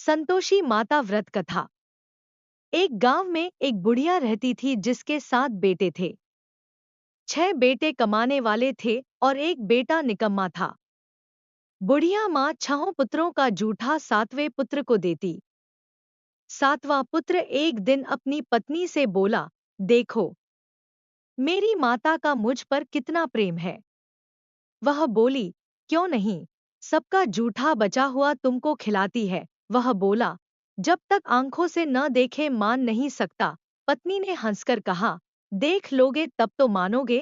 संतोषी माता व्रत कथा। एक गांव में एक बुढ़िया रहती थी जिसके 7 बेटे थे। 6 बेटे कमाने वाले थे और एक बेटा निकम्मा था। बुढ़िया माँ 6 पुत्रों का जूठा 7वें पुत्र को देती। 7वां पुत्र एक दिन अपनी पत्नी से बोला, देखो, मेरी माता का मुझ पर कितना प्रेम है। वह बोली, क्यों नहीं, सबका जूठा बचा हुआ तुमको खिलाती है। वह बोला, जब तक आंखों से न देखे मान नहीं सकता। पत्नी ने हंसकर कहा, देख लोगे तब तो मानोगे।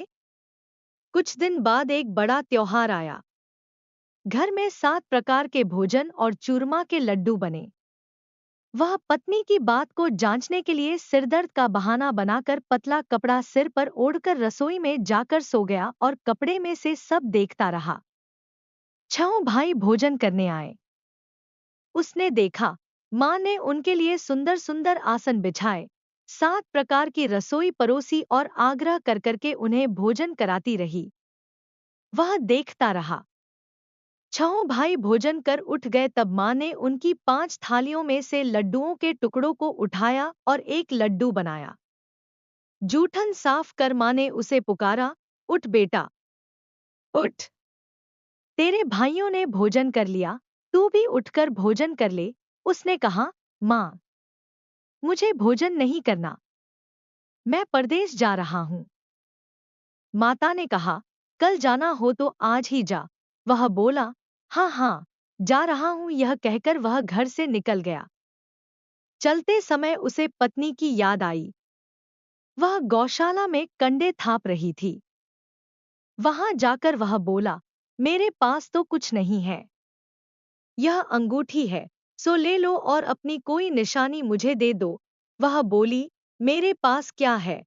कुछ दिन बाद एक बड़ा त्योहार आया। घर में 7 प्रकार के भोजन और चूरमा के लड्डू बने। वह पत्नी की बात को जांचने के लिए सिरदर्द का बहाना बनाकर पतला कपड़ा सिर पर ओढ़कर रसोई में जाकर सो गया और कपड़े में से सब देखता रहा। 6 भाई भोजन करने आए। उसने देखा, माँ ने उनके लिए सुंदर सुंदर आसन बिछाए, 7 प्रकार की रसोई परोसी और आग्रह कर करके उन्हें भोजन कराती रही। वह देखता रहा। 6 भाई भोजन कर उठ गए तब माँ ने उनकी 5 थालियों में से लड्डुओं के टुकड़ों को उठाया और एक लड्डू बनाया। जूठन साफ कर माँ ने उसे पुकारा, उठ बेटा, उठ। तेरे भाइयों ने भोजन कर लिया, तू भी उठकर भोजन कर ले। उसने कहा, माँ, मुझे भोजन नहीं करना, मैं परदेश जा रहा हूँ। माता ने कहा, कल जाना हो तो आज ही जा। वह बोला, हाँ हाँ, जा रहा हूँ। यह कहकर वह घर से निकल गया। चलते समय उसे पत्नी की याद आई। वह गौशाला में कंडे थाप रही थी। वहां जाकर वह बोला, मेरे पास तो कुछ नहीं है। यह अंगूठी है, सो ले लो और अपनी कोई निशानी मुझे दे दो। वह बोली, मेरे पास क्या है,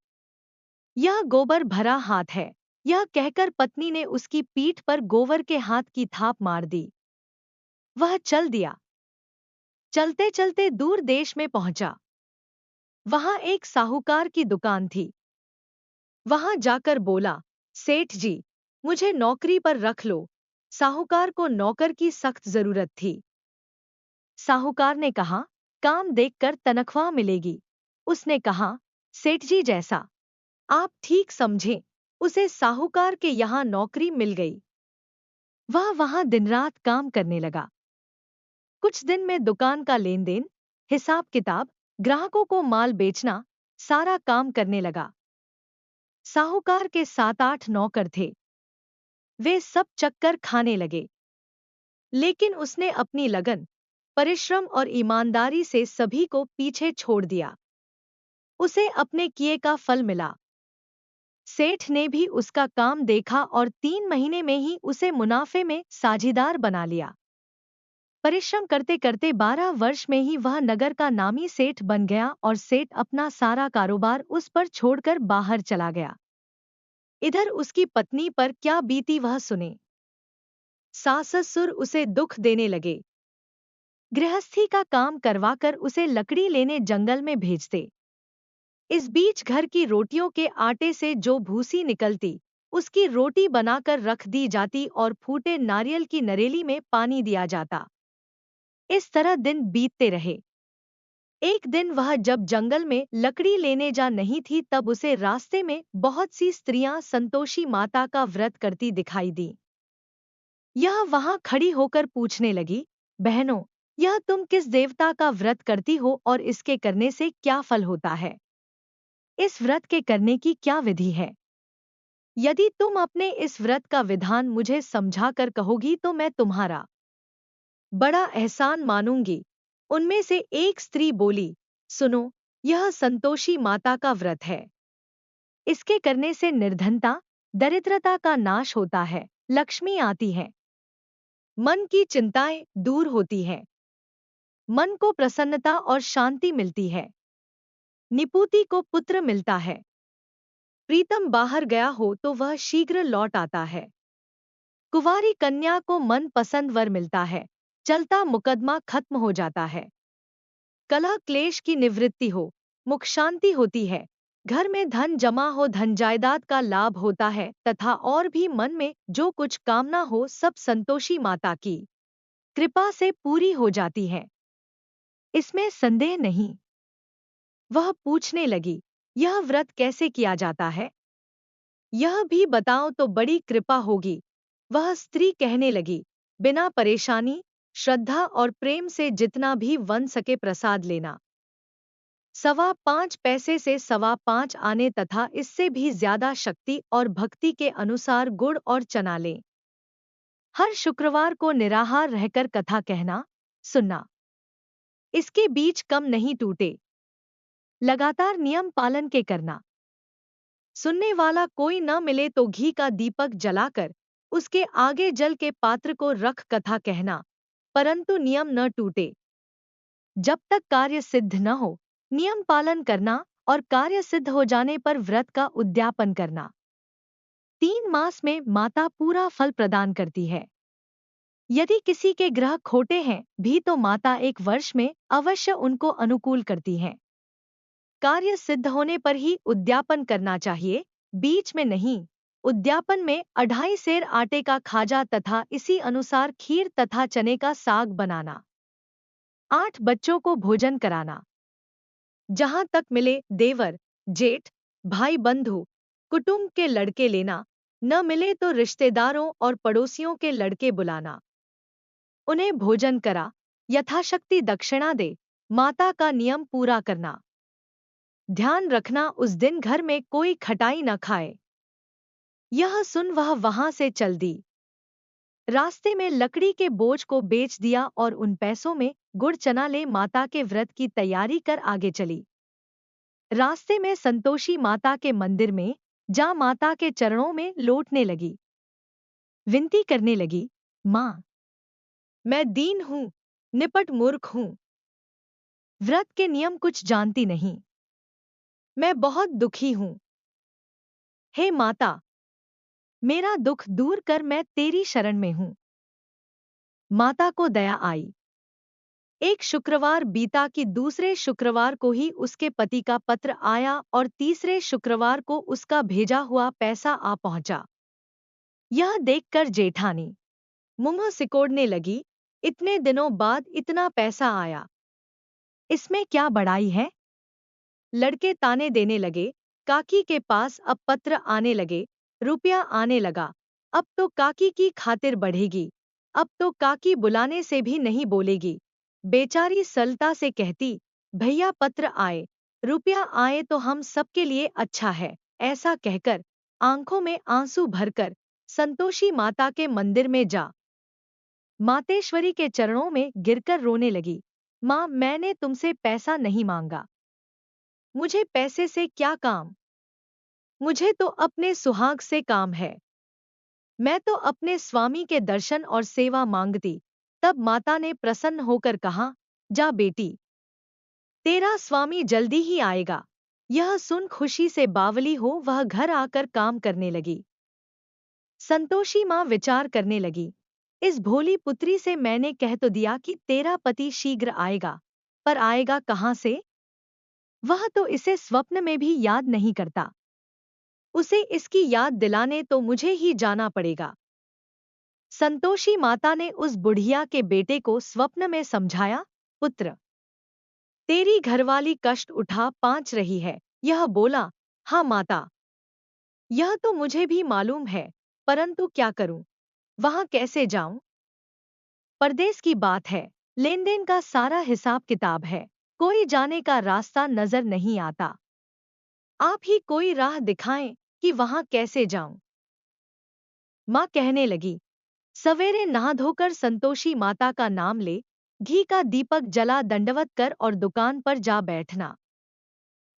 यह गोबर भरा हाथ है। यह कहकर पत्नी ने उसकी पीठ पर गोबर के हाथ की थाप मार दी। वह चल दिया। चलते चलते दूर देश में पहुंचा। वहां एक साहूकार की दुकान थी। वहां जाकर बोला, सेठ जी, मुझे नौकरी पर रख लो। साहूकार को नौकर की सख्त जरूरत थी। साहूकार ने कहा, काम देखकर तनख्वाह मिलेगी। उसने कहा, सेठ जी जैसा आप ठीक समझें। उसे साहूकार के यहाँ नौकरी मिल गई। वह वहां दिन रात काम करने लगा। कुछ दिन में दुकान का लेन देन, हिसाब किताब, ग्राहकों को माल बेचना, सारा काम करने लगा। साहूकार के 7-8 नौकर थे। वे सब चक्कर खाने लगे। लेकिन उसने अपनी लगन, परिश्रम और ईमानदारी से सभी को पीछे छोड़ दिया। उसे अपने किए का फल मिला। सेठ ने भी उसका काम देखा और 3 महीने में ही उसे मुनाफे में साझीदार बना लिया। परिश्रम करते करते 12 वर्ष में ही वह नगर का नामी सेठ बन गया और सेठ अपना सारा कारोबार उस पर छोड़कर बाहर चला गया। इधर उसकी पत्नी पर क्या बीती वह सुने। सास ससुर उसे दुख देने लगे। गृहस्थी का काम करवाकर उसे लकड़ी लेने जंगल में भेजते। इस बीच घर की रोटियों के आटे से जो भूसी निकलती, उसकी रोटी बनाकर रख दी जाती और फूटे नारियल की नरेली में पानी दिया जाता। इस तरह दिन बीतते रहे। एक दिन वह जब जंगल में लकड़ी लेने जा नहीं थी तब उसे रास्ते में बहुत सी स्त्रियां संतोषी माता का व्रत करती दिखाई दी। यह वहां खड़ी होकर पूछने लगी, बहनों, यह तुम किस देवता का व्रत करती हो और इसके करने से क्या फल होता है? इस व्रत के करने की क्या विधि है? यदि तुम अपने इस व्रत का विधान मुझे समझा कर कहोगी तो मैं तुम्हारा बड़ा एहसान मानूंगी। उनमें से एक स्त्री बोली, सुनो, यह संतोषी माता का व्रत है। इसके करने से निर्धनता, दरिद्रता का नाश होता है, लक्ष्मी आती है, मन की चिंताएं दूर होती हैं, मन को प्रसन्नता और शांति मिलती है, निपुति को पुत्र मिलता है, प्रीतम बाहर गया हो तो वह शीघ्र लौट आता है, कुंवारी कन्या को मन पसंद वर मिलता है, चलता मुकदमा खत्म हो जाता है, कलह क्लेश की निवृत्ति हो, मुख शांति होती है, घर में धन जमा हो, धन जायदाद का लाभ होता है तथा और भी मन में जो कुछ कामना हो सब संतोषी माता की कृपा से पूरी हो जाती है। इसमें संदेह नहीं। वह पूछने लगी, यह व्रत कैसे किया जाता है? यह भी बताओ तो बड़ी कृपा होगी। वह स्त्री कहने लगी, बिना परेशानी, श्रद्धा और प्रेम से जितना भी बन सके प्रसाद लेना। 5.25 पैसे से 5.25 आने तथा इससे भी ज्यादा शक्ति और भक्ति के अनुसार गुड़ और चना लें। हर शुक्रवार को निराहार रहकर कथा कहना, सुनना। इसके बीच कम नहीं टूटे। लगातार नियम पालन के करना। सुनने वाला कोई न मिले तो घी का दीपक जलाकर उसके आगे जल के पात्र को रख कथा कहना, परंतु नियम न टूटे। जब तक कार्य सिद्ध न हो, नियम पालन करना और कार्य सिद्ध हो जाने पर व्रत का उद्यापन करना। 3 मास में माता पूरा फल प्रदान करती है। यदि किसी के ग्रह खोटे हैं भी तो माता 1 वर्ष में अवश्य उनको अनुकूल करती हैं। कार्य सिद्ध होने पर ही उद्यापन करना चाहिए, बीच में नहीं। उद्यापन में 2.5 सेर आटे का खाजा तथा इसी अनुसार खीर तथा चने का साग बनाना। 8 बच्चों को भोजन कराना। जहां तक मिले देवर, जेठ, भाई बंधु, कुटुंब के लड़के लेना, न मिले तो रिश्तेदारों और पड़ोसियों के लड़के बुलाना। उन्हें भोजन करा, यथाशक्ति दक्षिणा दे, माता का नियम पूरा करना। ध्यान रखना उस दिन घर में कोई खटाई न खाए। यह सुन वह वहां से चल दी। रास्ते में लकड़ी के बोझ को बेच दिया और उन पैसों में गुड़ चना ले माता के व्रत की तैयारी कर आगे चली। रास्ते में संतोषी माता के मंदिर में जा माता के चरणों में लौटने लगी। विनती करने लगी, माँ, मैं दीन हूँ, निपट मूर्ख हूँ। व्रत के नियम कुछ जानती नहीं। मैं बहुत दुखी हूँ। हे माता, मेरा दुख दूर कर, मैं तेरी शरण में हूँ। माता को दया आई। एक शुक्रवार बीता कि दूसरे शुक्रवार को ही उसके पति का पत्र आया और तीसरे शुक्रवार को उसका भेजा हुआ पैसा आ पहुंचा। यह देखकर जेठानी मुंह सिकोड़ने लगी, इतने दिनों बाद इतना पैसा आया, इसमें क्या बड़ाई है? लड़के ताने देने लगे, काकी के पास अब पत्र आने लगे, रुपया आने लगा, अब तो काकी की खातिर बढ़ेगी, अब तो काकी बुलाने से भी नहीं बोलेगी। बेचारी सलता से कहती, भैया पत्र आए, रुपया आए तो हम सबके लिए अच्छा है। ऐसा कहकर आंखों में आंसू भरकर संतोषी माता के मंदिर में जा मातेश्वरी के चरणों में गिरकर रोने लगी। माँ, मैंने तुमसे पैसा नहीं मांगा, मुझे पैसे से क्या काम, मुझे तो अपने सुहाग से काम है। मैं तो अपने स्वामी के दर्शन और सेवा मांगती। तब माता ने प्रसन्न होकर कहा, जा बेटी, तेरा स्वामी जल्दी ही आएगा। यह सुन खुशी से बावली हो वह घर आकर काम करने लगी। संतोषी माँ विचार करने लगी, इस भोली पुत्री से मैंने कह तो दिया कि तेरा पति शीघ्र आएगा, पर आएगा कहाँ से? वह तो इसे स्वप्न में भी याद नहीं करता। उसे इसकी याद दिलाने तो मुझे ही जाना पड़ेगा। संतोषी माता ने उस बुढ़िया के बेटे को स्वप्न में समझाया, पुत्र, तेरी घरवाली कष्ट उठा पाँच रही है। यह बोला, हाँ माता, यह तो मुझे भी मालूम है, परंतु क्या करूं, वहां कैसे जाऊं? परदेश की बात है, लेन देन का सारा हिसाब किताब है, कोई जाने का रास्ता नजर नहीं आता। आप ही कोई राह दिखाएं कि वहां कैसे जाऊं? माँ कहने लगी, सवेरे नहा धोकर संतोषी माता का नाम ले, घी का दीपक जला दंडवत कर और दुकान पर जा बैठना।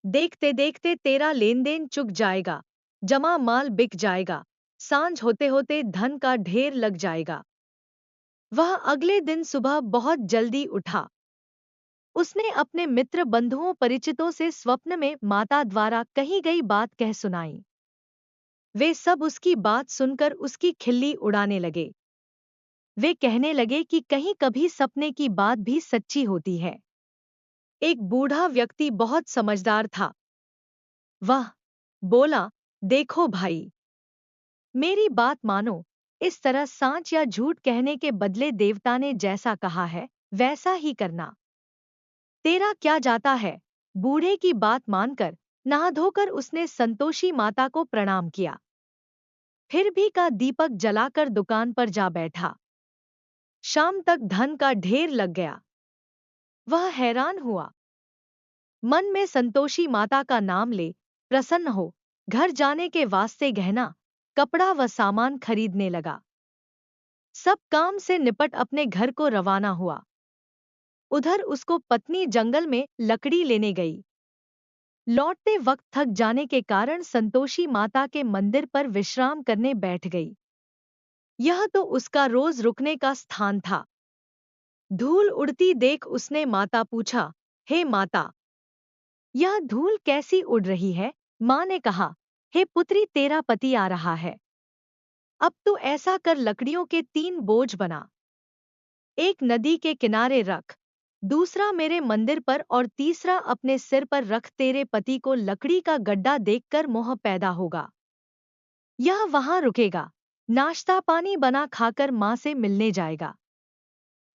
देखते देखते तेरा लेन देन चुक जाएगा, जमा माल बिक जाएगा, सांझ होते होते धन का ढेर लग जाएगा। वह अगले दिन सुबह बहुत जल्दी उठा। उसने अपने मित्र बंधुओं परिचितों से स्वप्न में माता द्वारा कही गई बात कह सुनाई। वे सब उसकी बात सुनकर उसकी खिल्ली उड़ाने लगे। वे कहने लगे कि कहीं कभी सपने की बात भी सच्ची होती है। एक बूढ़ा व्यक्ति बहुत समझदार था। वह बोला, देखो भाई, मेरी बात मानो, इस तरह सांच या झूठ कहने के बदले देवता ने जैसा कहा है वैसा ही करना। तेरा क्या जाता है। बूढ़े की बात मानकर नहा धोकर उसने संतोषी माता को प्रणाम किया। फिर भी का दीपक जलाकर दुकान पर जा बैठा। शाम तक धन का ढेर लग गया। वह हैरान हुआ। मन में संतोषी माता का नाम ले प्रसन्न हो घर जाने के वास्ते गहना, कपड़ा व सामान खरीदने लगा। सब काम से निपट अपने घर को रवाना हुआ। उधर उसको पत्नी जंगल में लकड़ी लेने गई। लौटते वक्त थक जाने के कारण संतोषी माता के मंदिर पर विश्राम करने बैठ गई। यह तो उसका रोज रुकने का स्थान था। धूल उड़ती देख उसने माता पूछा, हे माता, यह धूल कैसी उड़ रही है। माँ ने कहा, हे पुत्री, तेरा पति आ रहा है। अब तू ऐसा कर, लकड़ियों के 3 बोझ बना, एक नदी के किनारे रख, दूसरा मेरे मंदिर पर और तीसरा अपने सिर पर रख। तेरे पति को लकड़ी का गड्ढा देखकर मोह पैदा होगा। यह वहां रुकेगा, नाश्ता पानी बना खाकर माँ से मिलने जाएगा।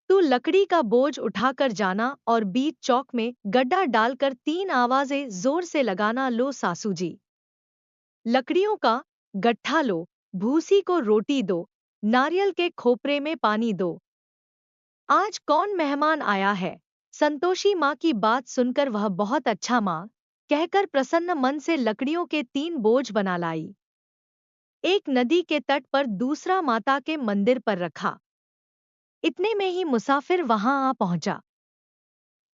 तू लकड़ी का बोझ उठाकर जाना और बीच चौक में गड्ढा डालकर 3 आवाजें जोर से लगाना, लो सासू जी, लकड़ियों का गट्ठा लो, भूसी को रोटी दो, नारियल के खोपरे में पानी दो। आज कौन मेहमान आया है। संतोषी माँ की बात सुनकर वह बहुत अच्छा माँ कहकर प्रसन्न मन से लकड़ियों के 3 बोझ बना लाई। एक नदी के तट पर, दूसरा माता के मंदिर पर रखा। इतने में ही मुसाफिर वहां आ पहुंचा।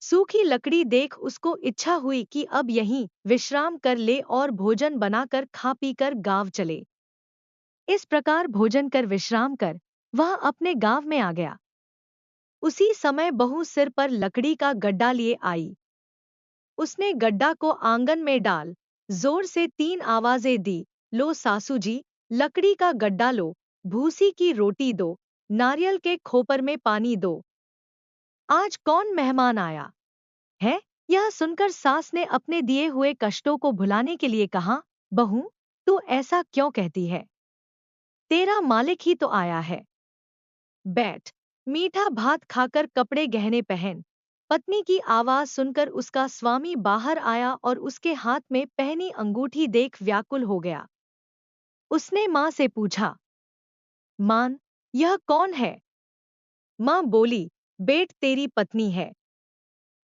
सूखी लकड़ी देख उसको इच्छा हुई कि अब यहीं विश्राम कर ले और भोजन बनाकर खा पीकर गांव चले। इस प्रकार भोजन कर विश्राम कर वह अपने गांव में आ गया। उसी समय बहू सिर पर लकड़ी का गड्ढा लिए आई। उसने गड्ढा को आंगन में डाल जोर से 3 आवाजें दी, लो सासू जी, लकड़ी का गड्ढा लो, भूसी की रोटी दो, नारियल के खोपर में पानी दो। आज कौन मेहमान आया है। यह सुनकर सास ने अपने दिए हुए कष्टों को भुलाने के लिए कहा, बहू, तू ऐसा क्यों कहती है। तेरा मालिक ही तो आया है। बैठ, मीठा भात खाकर कपड़े गहने पहन। पत्नी की आवाज सुनकर उसका स्वामी बाहर आया और उसके हाथ में पहनी अंगूठी देख व्याकुल हो गया। उसने माँ से पूछा, मान, यह कौन है। माँ बोली, बेट, तेरी पत्नी है।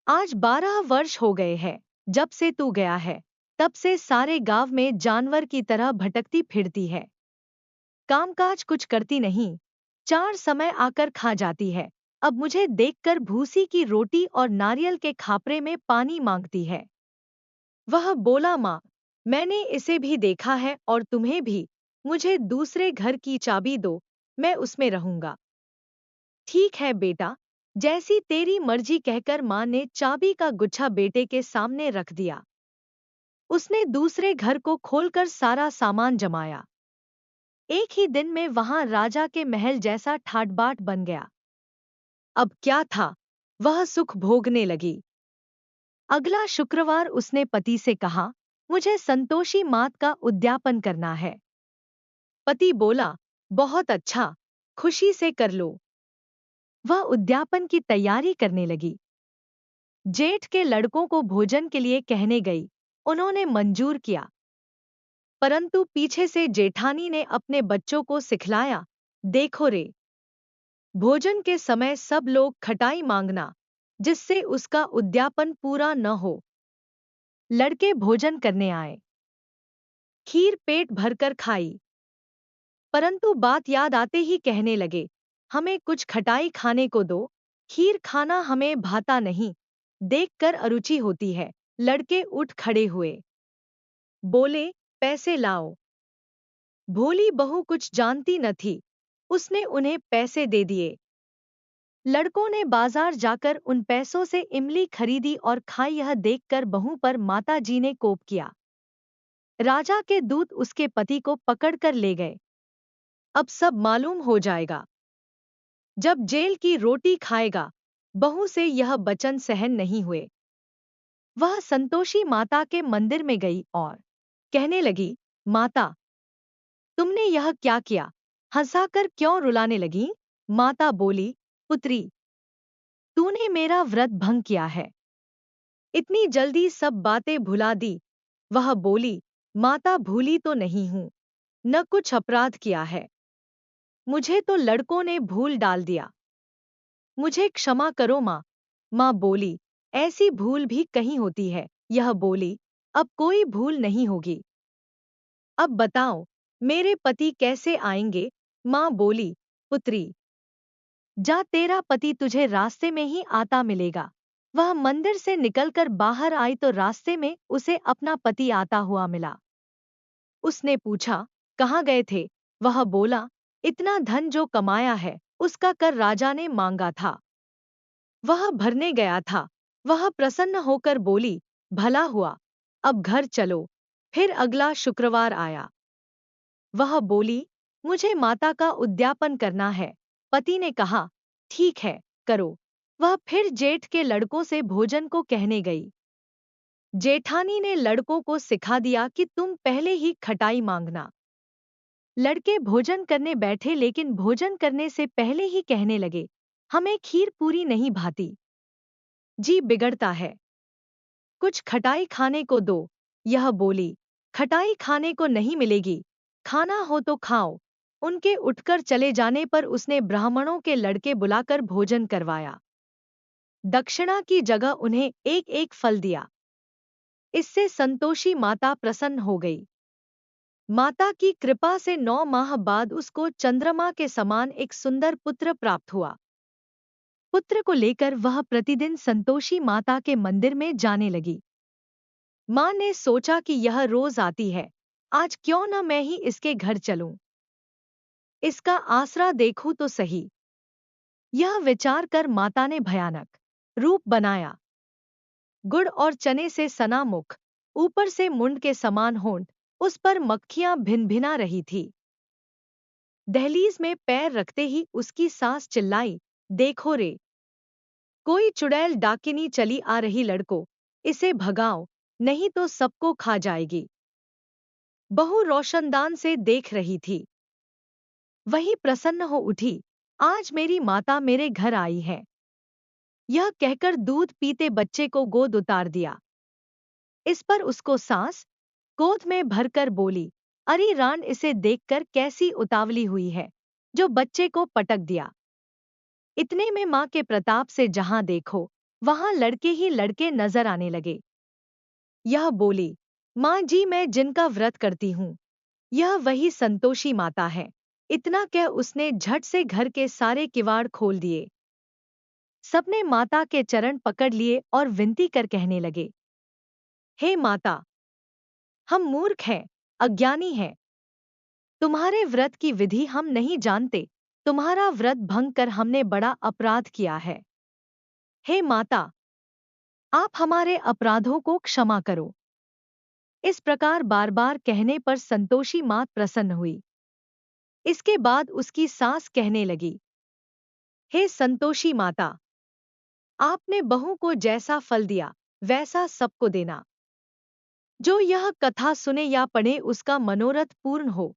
आज 12 वर्ष हो गए हैं जब से तू गया है। तब से सारे गांव में जानवर की तरह भटकती फिरती है। कामकाज कुछ करती नहीं, 4 समय आकर खा जाती है। अब मुझे देखकर भूसी की रोटी और नारियल के खापरे में पानी मांगती है। वह बोला, माँ, मैंने इसे भी देखा है और तुम्हें भी। मुझे दूसरे घर की चाबी दो, मैं उसमें रहूंगा। ठीक है बेटा, जैसी तेरी मर्जी, कहकर माँ ने चाबी का गुच्छा बेटे के सामने रख दिया। उसने दूसरे घर को खोलकर सारा सामान जमाया। एक ही दिन में वहां राजा के महल जैसा ठाट-बाट बन गया। अब क्या था, वह सुख भोगने लगी। अगला शुक्रवार उसने पति से कहा, मुझे संतोषी मात का उद्यापन करना है। पति बोला, बहुत अच्छा, खुशी से कर लो। वह उद्यापन की तैयारी करने लगी। जेठ के लड़कों को भोजन के लिए कहने गई। उन्होंने मंजूर किया, परंतु पीछे से जेठानी ने अपने बच्चों को सिखलाया, देखो रे, भोजन के समय सब लोग खटाई मांगना, जिससे उसका उद्यापन पूरा न हो। लड़के भोजन करने आए। खीर पेट भरकर खाई, परंतु बात याद आते ही कहने लगे, हमें कुछ खटाई खाने को दो, खीर खाना हमें भाता नहीं, देखकर अरुचि होती है। लड़के उठ खड़े हुए, बोले, पैसे लाओ। भोली बहू कुछ जानती न थी, उसने उन्हें पैसे दे दिए। लड़कों ने बाजार जाकर उन पैसों से इमली खरीदी और खाई। यह देखकर बहू पर माताजी ने कोप किया। राजा के दूत उसके पति को पकड़कर ले गए। अब सब मालूम हो जाएगा। जब जेल की रोटी खाएगा। बहू से यह वचन सहन नहीं हुए। वह संतोषी माता के मंदिर में गई और कहने लगी, माता, तुमने यह क्या किया। हंसाकर क्यों रुलाने लगी। माता बोली, पुत्री, तूने मेरा व्रत भंग किया है। इतनी जल्दी सब बातें भुला दी। वह बोली, माता भूली तो नहीं हूं, न कुछ अपराध किया है। मुझे तो लड़कों ने भूल डाल दिया। मुझे क्षमा करो माँ। माँ बोली, ऐसी भूल भी कहीं होती है। यह बोली, अब कोई भूल नहीं होगी। अब बताओ, मेरे पति कैसे आएंगे? माँ बोली, पुत्री, जा, तेरा पति तुझे रास्ते में ही आता मिलेगा। वह मंदिर से निकलकर बाहर आई तो रास्ते में उसे अपना पति आता हुआ मिला। उसने पूछा, कहाँ गए थे? वह बोला, इतना धन जो कमाया है उसका कर राजा ने मांगा था, वह भरने गया था। वह प्रसन्न होकर बोली, भला हुआ, अब घर चलो। फिर अगला शुक्रवार आया। वह बोली, मुझे माता का उद्यापन करना है। पति ने कहा, ठीक है, करो। वह फिर जेठ के लड़कों से भोजन को कहने गई। जेठानी ने लड़कों को सिखा दिया कि तुम पहले ही खटाई मांगना। लड़के भोजन करने बैठे लेकिन भोजन करने से पहले ही कहने लगे, हमें खीर पूरी नहीं भाती, जी बिगड़ता है, कुछ खटाई खाने को दो। यह बोली, खटाई खाने को नहीं मिलेगी, खाना हो तो खाओ। उनके उठकर चले जाने पर उसने ब्राह्मणों के लड़के बुलाकर भोजन करवाया। दक्षिणा की जगह उन्हें एक एक फल दिया। इससे संतोषी माता प्रसन्न हो गई। माता की कृपा से 9 माह बाद उसको चंद्रमा के समान एक सुंदर पुत्र प्राप्त हुआ। पुत्र को लेकर वह प्रतिदिन संतोषी माता के मंदिर में जाने लगी। माँ ने सोचा कि यह रोज आती है, आज क्यों न मैं ही इसके घर चलूं, इसका आसरा देखूं तो सही। यह विचार कर माता ने भयानक रूप बनाया। गुड़ और चने से सना मुख, ऊपर से मुंड के समान होंठ, उस पर मक्खियां भिनभिना रही थी। दहलीज में पैर रखते ही उसकी सास चिल्लाई, देखो रे, कोई चुड़ैल डाकिनी चली आ रही, लड़को, इसे भगाओ, नहीं तो सबको खा जाएगी। बहू रोशनदान से देख रही थी। वही प्रसन्न हो उठी, आज मेरी माता मेरे घर आई है। यह कहकर दूध पीते बच्चे को गोद उतार दिया। इस पर उसको सास गोद में भरकर बोली, अरे रान, इसे देखकर कैसी उतावली हुई है, जो बच्चे को पटक दिया। इतने में माँ के प्रताप से जहां देखो वहां लड़के ही लड़के नजर आने लगे। यह बोली, माँ जी, मैं जिनका व्रत करती हूँ, यह वही संतोषी माता है। इतना कह उसने झट से घर के सारे किवाड़ खोल दिए। सबने माता के चरण पकड़ लिए और विनती कर कहने लगे, हे माता, हम मूर्ख हैं, अज्ञानी हैं, तुम्हारे व्रत की विधि हम नहीं जानते, तुम्हारा व्रत भंग कर हमने बड़ा अपराध किया है। हे माता, आप हमारे अपराधों को क्षमा करो। इस प्रकार बार बार कहने पर संतोषी मात प्रसन्न हुई। इसके बाद उसकी सास कहने लगी, हे संतोषी माता, आपने बहू को जैसा फल दिया वैसा सबको देना। जो यह कथा सुने या पढ़े उसका मनोरथ पूर्ण हो।